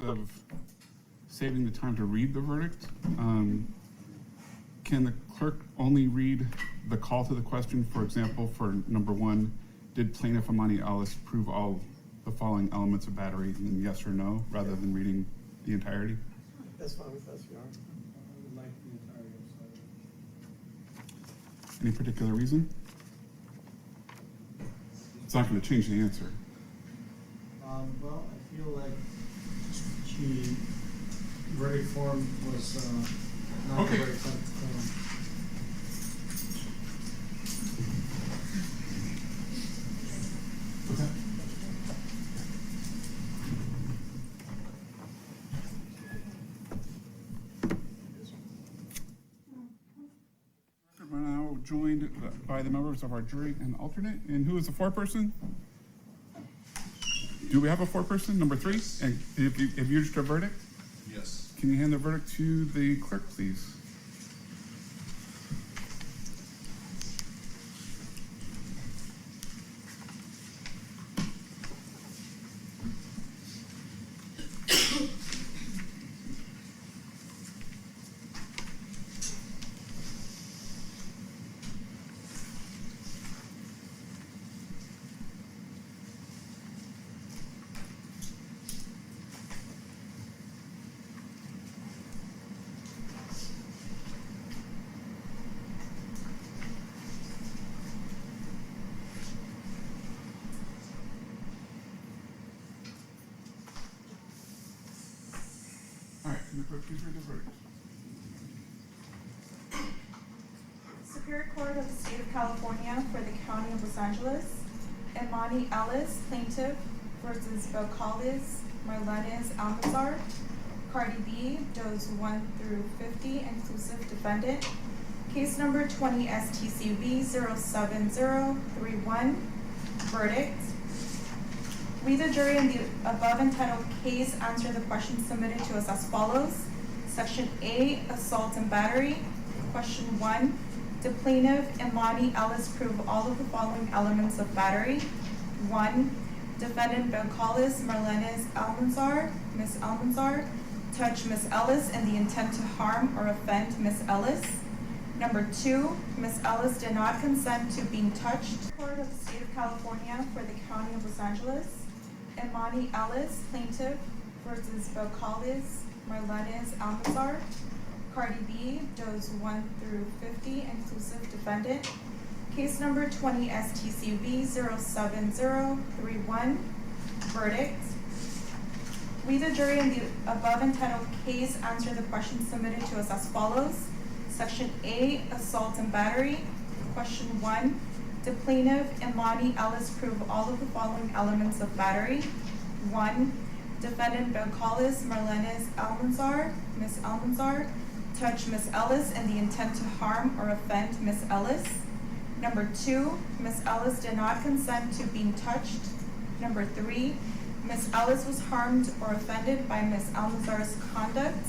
of saving the time to read the verdict, can the clerk only read the call to the question? For example, for number 1, did plaintiff Amani Ellis prove all the following elements of battery, and then yes or no, rather than reading the entirety? That's fine with us, Your Honor. I would like the entirety, I'm sorry. Any particular reason? It's not going to change the answer. Well, I feel like she verdict form was not Okay. the right type of form. Okay. We're now joined by the members of our jury and alternate. And who is the foreperson? Do we have a foreperson, number 3? And have you reached a verdict? Yes. Can you hand the verdict to the clerk, please? All right, can the clerk please read the verdict? Superior Court of the State of California for the County of Los Angeles, Amani Ellis, plaintiff, versus Belcalis, Almanzar, Cardi B, does 1 through 50, inclusive defendant. Case number 20 STCV 07031. Verdict. We, the jury, in the above entitled case, answer the questions submitted to us as follows. Section A, assault and battery. Question 1, did plaintiff Amani Ellis prove all of the following elements of battery? 1, defendant Belcalis Almanzar, Ms. Almanzar, touched Ms. Ellis in the intent to harm or offend Ms. Ellis. Number 2, Ms. Ellis did not consent to being touched. Court of the State of California for the County of Los Angeles, Amani Ellis, plaintiff, versus Belcalis Almanzar, Cardi B, does 1 through 50, inclusive defendant. Case number 20 STCV 07031. Verdict. We, the jury, in the above entitled case, answer the questions submitted to us as follows. Section A, assault and battery. Question 1, did plaintiff Amani Ellis prove all of the following elements of battery? 1, defendant Belcalis Almanzar, Ms. Almanzar, touched Ms. Ellis in the intent to harm or offend Ms. Ellis. Number 2, Ms. Ellis did not consent to being touched. Number 3, Ms. Ellis was harmed or offended by Ms. Almanzar's conduct.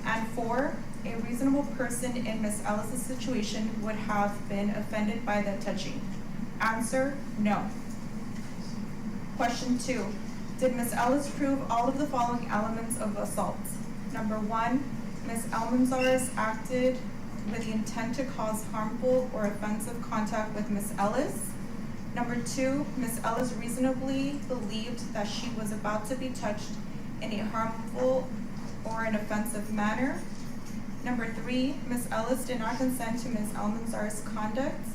And 4, a reasonable person in Ms. Ellis' situation would have been offended by the touching. Answer, no. Question 2, did Ms. Ellis prove all of the following elements of assault? Number 1, Ms. Almanzar acted with the intent to cause harmful or offensive contact with Ms. Ellis. Number 2, Ms. Ellis reasonably believed that she was about to be touched in a harmful or an offensive manner. Number 3, Ms. Ellis did not consent to Ms. Almanzar's conduct.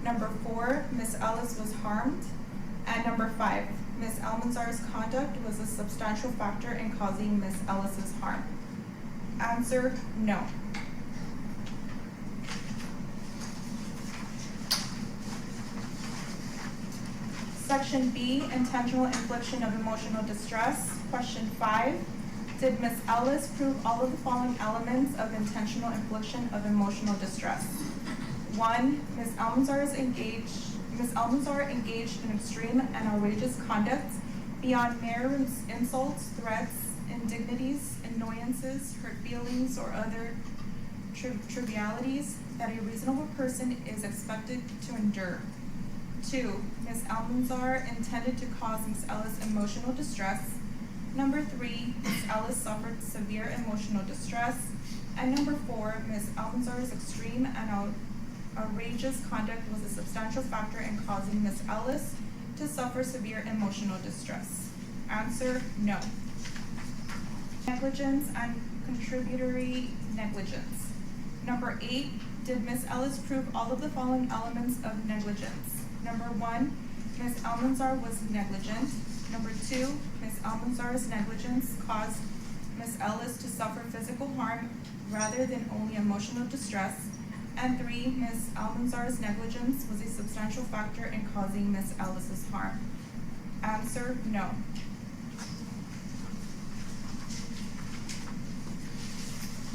Number 4, Ms. Ellis was harmed. And number 5, Ms. Almanzar's conduct was a substantial factor in causing Ms. Ellis's harm. Answer, no. Section B, intentional infliction of emotional distress. Question 5, did Ms. Ellis prove all of the following elements of intentional infliction of emotional distress? 1, Ms. Almanzar engaged in extreme and outrageous conduct beyond mere insults, threats, indignities, annoyances, hurt feelings, or other trivialities that a reasonable person is expected to endure. 2, Ms. Almanzar intended to cause Ms. Ellis emotional distress. Number 3, Ms. Ellis severe emotional distress. And number 4, Ms. Almanzar's extreme and outrageous conduct was a substantial factor in causing Ms. Ellis to suffer severe emotional distress. Answer, no. Negligence and contributory negligence. Number 8, did Ms. Ellis prove all of the following elements of negligence? Number 1, Ms. Almanzar was negligent. Number 2, Ms. Almanzar's negligence caused Ms. Ellis to suffer physical harm rather than only emotional distress. And 3, Ms. Almanzar's negligence was a substantial factor in causing Ms. Ellis's harm. Answer, no.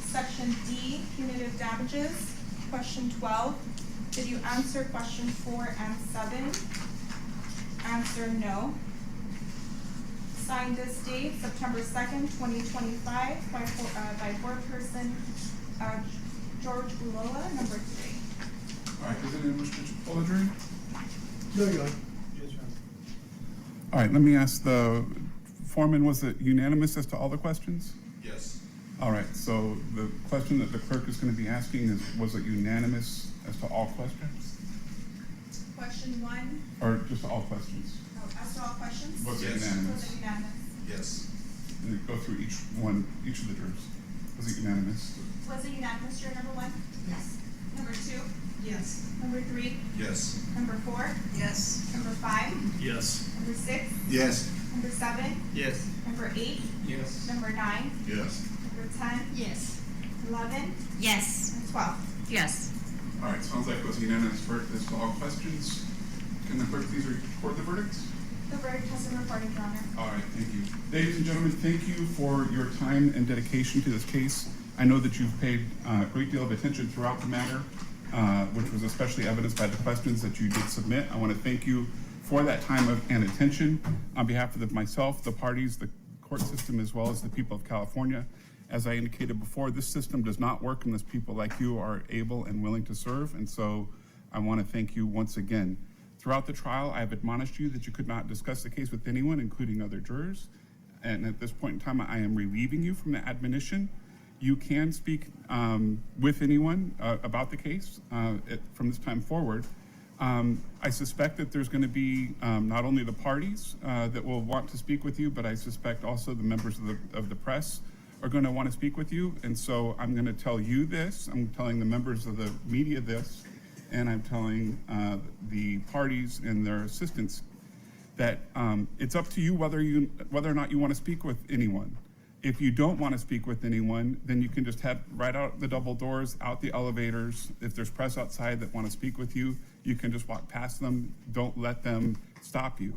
Section D, punitive damages. Question 12, did you answer question 4 and 7? Answer, no. Signed this date, September 2nd, 2025, by board-person George Uloa, number 3. All right, is it in Mr. Bollinger? No, Your Honor. Yes, Your Honor. All right, let me ask the foreman, was it unanimous as to all the questions? Yes. All right, so the question that the clerk is going to be asking is, was it unanimous as to all questions? Question 1, Or just all questions? as to all questions? Was it Yes. unanimous? Was it unanimous? Yes. And then go through each of the jurors. Was it unanimous? Was it unanimous, juror number 1? Yes. Number 2? Yes. Number 3? Yes. Number 4? Yes. Number 5? Yes. Number 6? Yes. Number 7? Yes. Number 8? Yes. Number 9? Yes. Number 10? Yes. 11? Yes. And 12. Yes. All right, sounds like it was a unanimous verdict as to all questions. Can the clerk please record the verdict? The verdict has been reported, Your Honor. All right, thank you. Ladies and gentlemen, thank you for your time and dedication to this case. I know that you've paid a great deal of attention throughout the matter, which was especially evidenced by the questions that you did submit. I want to thank you for that time and attention on behalf of myself, the parties, the court system, as well as the people of California. As I indicated before, this system does not work unless people like you are able and willing to serve, and so I want to thank you once again. Throughout the trial, I have admonished you that you could not discuss the case with anyone, including other jurors, and at this point in time, I am relieving you from the admonition. You can speak with anyone about the case from this time forward. I suspect that there's going to be not only the parties that will want to speak with you, but I suspect also the members of the press are going to want to speak with you. And so I'm going to tell you this, I'm telling the members of the media this, and I'm telling the parties and their assistants that it's up to you whether or not you want to speak with anyone. If you don't want to speak with anyone, then you can just head right out the double doors, out the elevators. If there's press outside that want to speak with you, you can just walk past them. Don't let them stop you.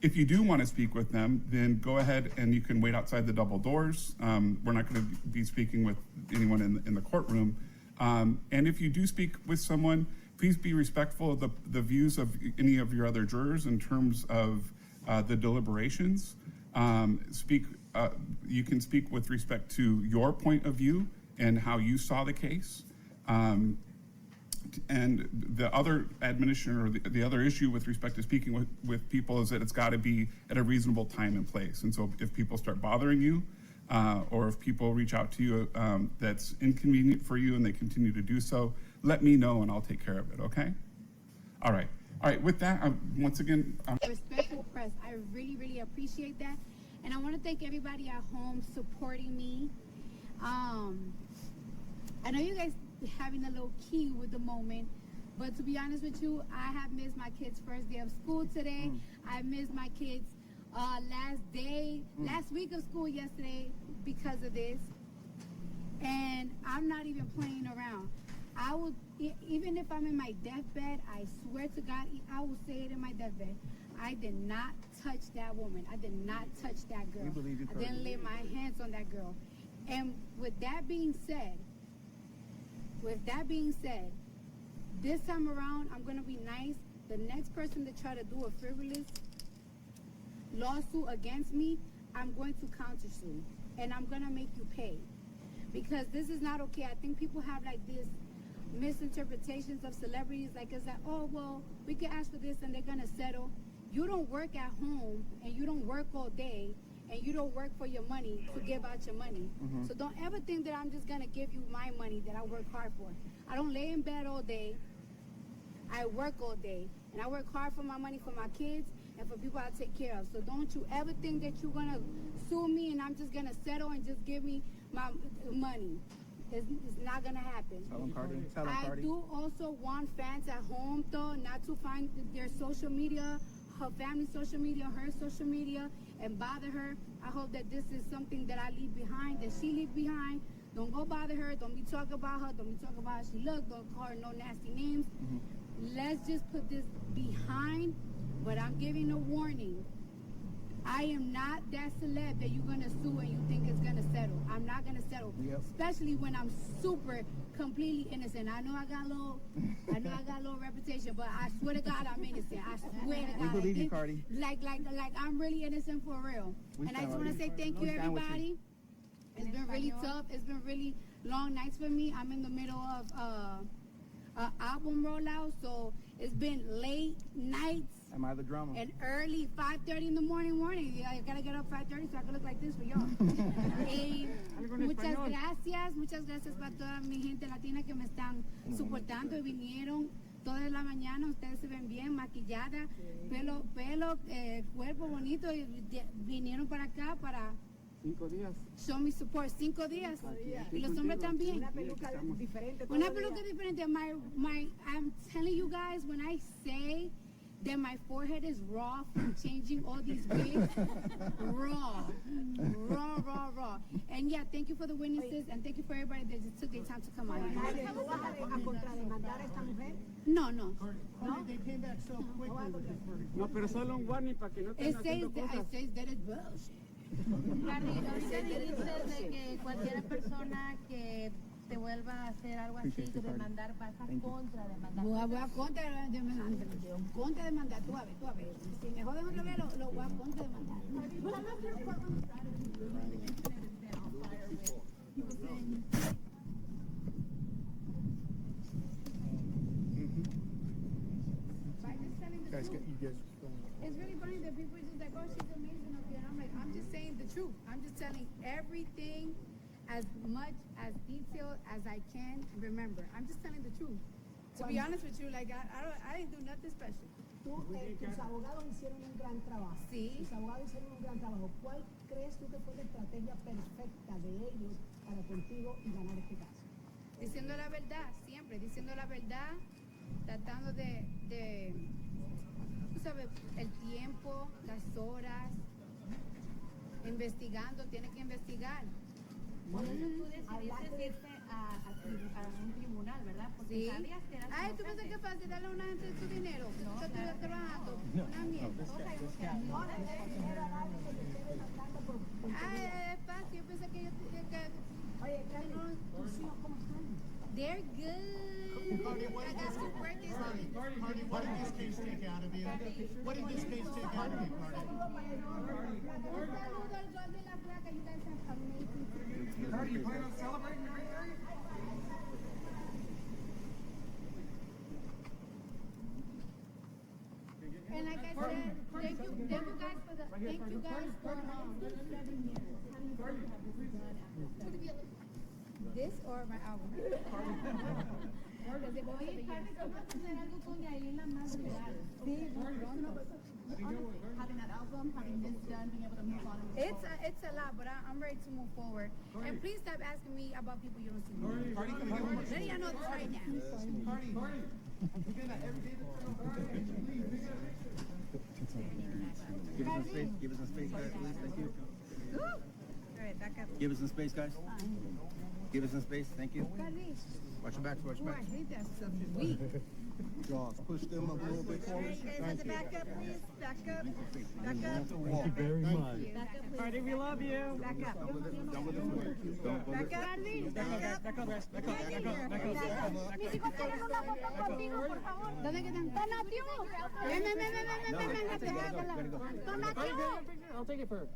If you do want to speak with them, then go ahead and you can wait outside the double doors. We're not going to be speaking with anyone in the courtroom. And if you do speak with someone, please be respectful of the views of any of your other jurors in terms of the deliberations. You can speak with respect to your point of view and how you saw the case. And the other admonition or the other issue with respect to speaking with people is that it's got to be at a reasonable time and place. And so if people start bothering you, or if people reach out to you that's inconvenient for you and they continue to do so, let me know and I'll take care of it, okay? All right. With that, once again, Respectful press, I really, really appreciate that. And I want to thank everybody at home supporting me. I know you guys having a little key with the moment, but to be honest with you, I have missed my kids' first day of school today. I missed my kids' last week of school yesterday because of this. And I'm not even playing around. I will, even if I'm in my deathbed, I swear to God, I will say it in my deathbed. I did not touch that woman. I did not touch that girl. I didn't lay my hands on that girl. And with that being said, this time around, I'm going to be nice. The next person to try to do a frivolous lawsuit against me, I'm going to counter sue. And I'm going to make you pay. Because this is not okay. I think people have like this misinterpretations of celebrities. Like it's like, oh, well, we can ask for this and they're going to settle. You don't work at home and you don't work all day and you don't work for your money to give out your money. So don't ever think that I'm just gonna give you my money that I work hard for. I don't lay in bed all day. I work all day, and I work hard for my money, for my kids, and for people I take care of. So don't you ever think that you're gonna sue me and I'm just gonna settle and just give me my money. It's not gonna happen. Tell them, Cardi. Tell them, I Cardi. do also want fans at home though not to find their social media, her family's social media, her social media, and bother her. I hope that this is something that I leave behind, that she leave behind. Don't go bother her. Don't be talking about her. Don't be talking about how she look. Don't call her no nasty names. Let's just put this behind. But I'm giving a warning. I am not that celeb that you're gonna sue and you think it's gonna settle. I'm not gonna settle, especially when I'm super completely innocent. I know I got a little reputation, but I swear to God I'm innocent. I swear to God. We believe you, Cardi. Like I'm really innocent for real. We And I stand just with want to you. say thank We you, stand with you. everybody. It's been really tough. It's been really long nights for me. I'm in the middle of album rollout, so it's been late nights. Am I the drama? And early, 5:30 in the morning. Yeah, I gotta get up 5:30 so I can look like this for y'all. Muchas gracias para toda mi gente latina que me están soportando y vinieron toda la mañana. Ustedes se ven bien, maquillada, pelo, cuerpo bonito y vinieron para acá para 5 días. show me support. 5 días. Y los hombres también. Una peluca diferente. I'm telling you guys, when I say that my forehead is raw from changing all these wigs, raw. And yeah, thank you for the witnesses and thank you for everybody that just took their time to come out here. No. They came back so quickly with this verdict. No, pero solo un warning para que no It estén says haciendo that, cosas. it's bullshit. Cardi, ahorita dijiste de que cualquier persona que te vuelva a hacer algo así, Appreciate you, Cardi. demandar, vas a contrademandar. Voy a contrademandar, tú a ver. Si me joden otra vez, lo voy a contrademandar. By just telling the truth. It's really funny that people are just like, oh, she's amazing up here. And I'm like, I'm just saying the truth. I'm just telling everything as much as detailed as I can remember. I'm just telling the truth. To be honest with you, like I didn't do nothing special. Tus abogados hicieron un gran trabajo. Sí. Tus abogados hicieron un gran trabajo. ¿Cuál crees tú que fue la estrategia perfecta de ellos para contigo y ganar este caso? Diciendo la verdad, siempre diciendo la verdad, tratando de tú sabes, el tiempo, las horas, investigando, tiene que investigar. Por eso tú decidiste irte a un tribunal, ¿verdad? Porque Sí. sabías que eras Ay, ¿tú piensas que es fácil darle a una gente tu dinero? No, Yo estoy claro. trabajando. Una mierda. Todos sabemos que así. Ay, es fácil. Yo pensé que yo que Oye, Carmen, tus hijos cómo están? they're good. Cardi, what I did got this- two birthdays. Cardi, what did this case take out of you? What did this case take out of you, Cardi? Un saludo al gol de la placa. You guys have amazing. Cardi, you plan on celebrating your victory? And like I said, thank you guys for the, thank you guys for this or my album. Because it was Oye, Cardi, ¿cómo vas a hacer algo con Yailin la más real? Sí, pronto. Having that album, having this done, being able to move on. It's a lot, but I'm ready to move forward. And please stop asking me about people you don't see. Cardi, can you give him Let you know this right now. Cardi, you get that every day Give us some space. Give us some space, guys, please. Thank you. All right, back up. Give us some space, guys. Give us some space. Thank you. Cardi, Watch your backs. Watch your oh, I backs. hate that stuff. It's weak. Jaws, push them up a little bit for us. Guys, have to back up, please. Back up. Back up. Thank you very much. Back up, please. Cardi, we love you. Back up. Don't go Back up. Back up. Back up, guys. Back up, back up, back up. Mis hijos quieren una foto contigo, por favor. ¿Dónde quedan? Donatio. Ven. Donatio. I'll take it for her.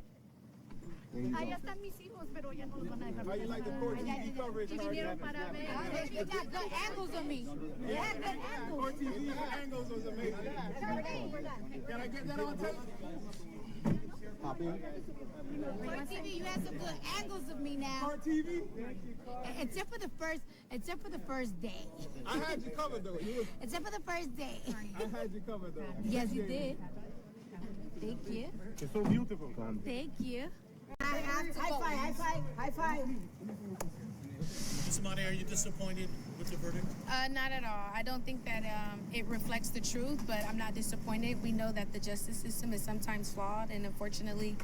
Allá están mis hijos, pero ya no los van a dejar. How you like the court TV coverage, Y Cardi? vinieron para ver. You got good angles of me. Yeah, good angles. Court TV angles was amazing. Can I get that on tape? Hop in. Car TV, you had some good angles of me now. Car TV? Except for the first day. I had you covered though. Except for the first day. I had you covered though. Yes, you did. Thank you. You're so beautiful. Thank you. High five. Ms. Amani, are you disappointed with the verdict? Not at all. I don't think that it reflects the truth, but I'm not disappointed. We know that the justice system is sometimes flawed, and unfortunately,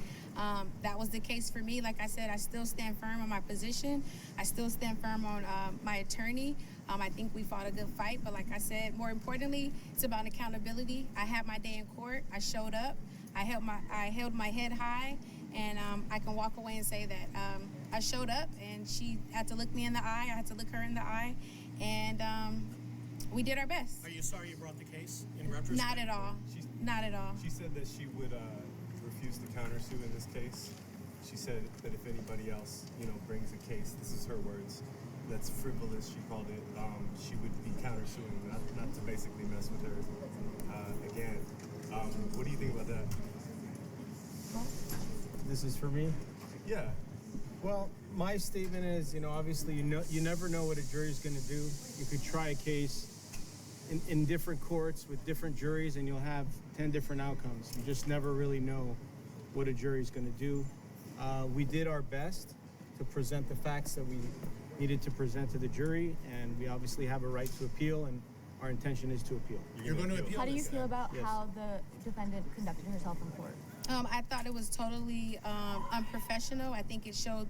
that was the case for me. Like I said, I still stand firm on my position. I still stand firm on my attorney. I think we fought a good fight, but like I said, more importantly, it's about accountability. I had my day in court. I showed up. I held my head high, and I can walk away and say that I showed up, and she had to look me in the eye. I had to look her in the eye, and we did our best. Are you sorry you brought the case in retrospect? Not at all. Not at all. She said that she would refuse to countersue in this case. She said that if anybody else, brings a case, this is her words, that's frivolous, she called it, she would be countersuing, not to basically mess with her again. What do you think about that? This is for me. Yeah. Well, my statement is, obviously, you never know what a jury's going to do. You could try a case in different courts with different juries, and you'll have 10 different outcomes. You just never really know what a jury's going to do. We did our best to present the facts that we needed to present to the jury, and we obviously have a right to appeal, and our intention is to appeal. You're going to appeal. How do you this? feel about Yes. how the defendant conducted herself in court? I thought it was totally unprofessional. I think it showed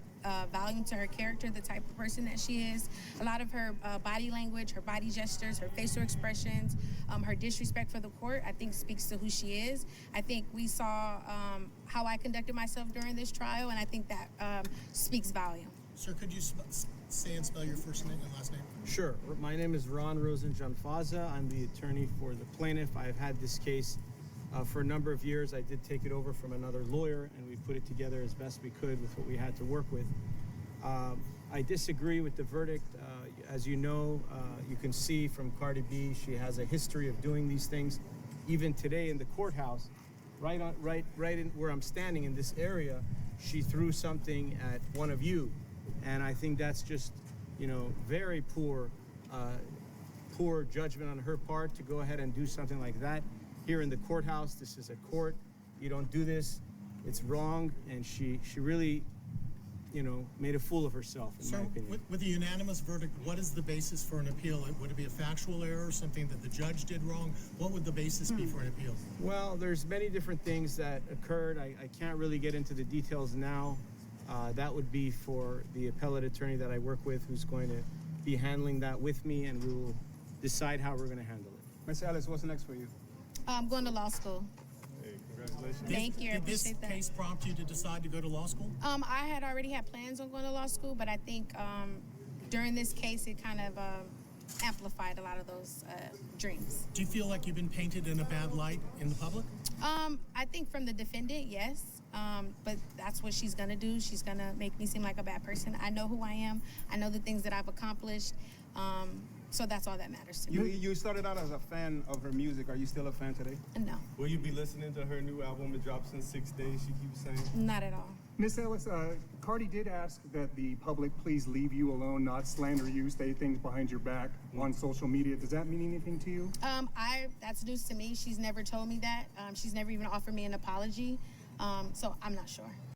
volume to her character, the type of person that she is. A lot of her body language, her body gestures, her facial expressions, her disrespect for the court, I think speaks to who she is. I think we saw how I conducted myself during this trial, and I think that speaks volume. Sir, could you say and spell your first name and last name? Sure. My name is Ron Rosenjanfaza. I'm the attorney for the plaintiff. I've had this case for a number of years. I did take it over from another lawyer, and we put it together as best we could with what we had to work with. I disagree with the verdict. As you know, you can see from Cardi B, she has a history of doing these things. Even today in the courthouse, right in where I'm standing in this area, she threw something at one of you, and I think that's just, very poor judgment on her part to go ahead and do something like that. Here in the courthouse, this is a court. You don't do this. It's wrong. And she really, made a fool of herself, in my opinion. With a unanimous verdict, what is the basis for an appeal? Would it be a factual error, something that the judge did wrong? What would the basis be for an appeal? Well, there's many different things that occurred. I can't really get into the details now. That would be for the appellate attorney that I work with, who's going to be handling that with me, and we will decide how we're going to handle it. Ms. Ellis, what's next for you? I'm going to law school. Hey, congratulations. Thank you. I Did this appreciate that. case prompt you to decide to go to law school? I had already had plans on going to law school, but I think during this case, it kind of amplified a lot of those dreams. Do you feel like you've been painted in a bad light in the public? I think from the defendant, yes. But that's what she's gonna do. She's gonna make me seem like a bad person. I know who I am. I know the things that I've accomplished. So that's all that matters to me. You started out as a fan of her music. Are you still a fan today? No, Will you be listening to her new album? It drops in 6 days, she keeps saying. not at all. Miss Ellis, Cardi did ask that the public please leave you alone, not slander you, say things behind your back on social media. Does that mean anything to you? That's news to me. She's never told me that. She's never even offered me an apology. So I'm not sure.